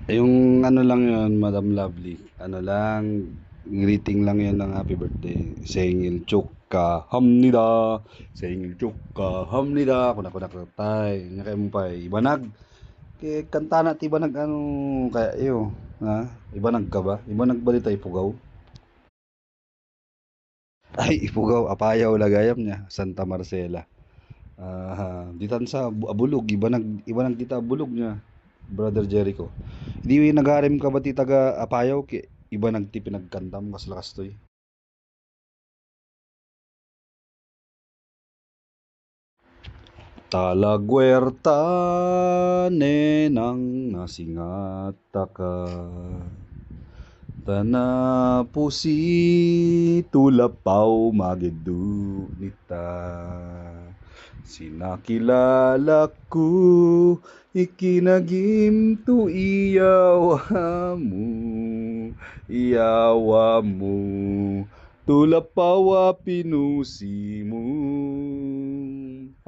Yung ano lang yun, Madam Lovely. Ano lang, greeting lang yun ng happy birthday. Sengil chukka hamnida. Sengil chukka hamnida. Kuna tay. Nya kay mo pa ibanag. Kay kanta na ti ibanag ano kaya iyo. Ha? Ibanag ka ba? Ibanag ba dito ipugaw? Ay, ipugaw. Apayaw lagayam niya. Santa Marcela. Di tan sa abulog. Ibanag dita abulog niya. Brother Jericho. Di nagarim ka ba ti taga Apayaw ki iba nagti pinagkantam kas lakas toy. Talagwerta nenang nasingata ka. Tana pusi tulapaw magedu nita. Sinakilala ko ikinagim tu iyawa mo tulapawa pinusi mo.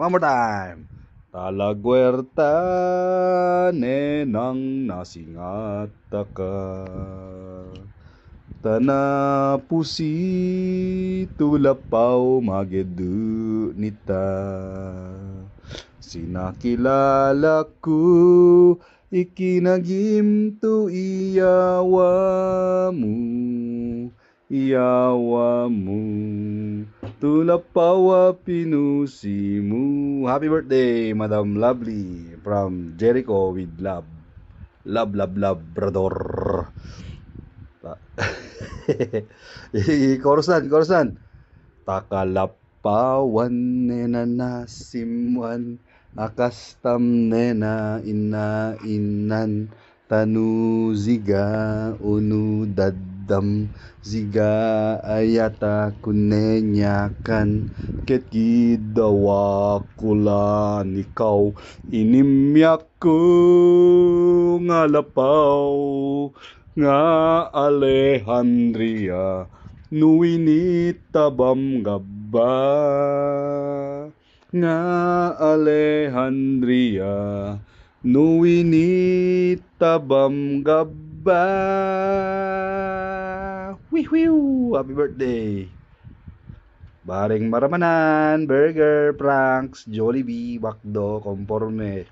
One more time. Talagwerta nenang nasingata ka. Tana pusi tulapaw magedu nita. Sinakilala ko ikinagim tu iyawa mo tulapawa pinusi mo. Happy birthday, Madam Lovely from Jericho with love. Love, brother. Korusan. Takalapawan nena nasimwan akastam nena inan tanu ziga unu daddam ziga ayata kunenyakan ket gidawa kulan ikaw inimyak ko ngalapaw nga Alejandria nuinita bam gabba nga Alejandria nuinita bam gabba. Happy birthday. Baring maramanan, burger, pranks, Jollibee, Bakdo, Conforme.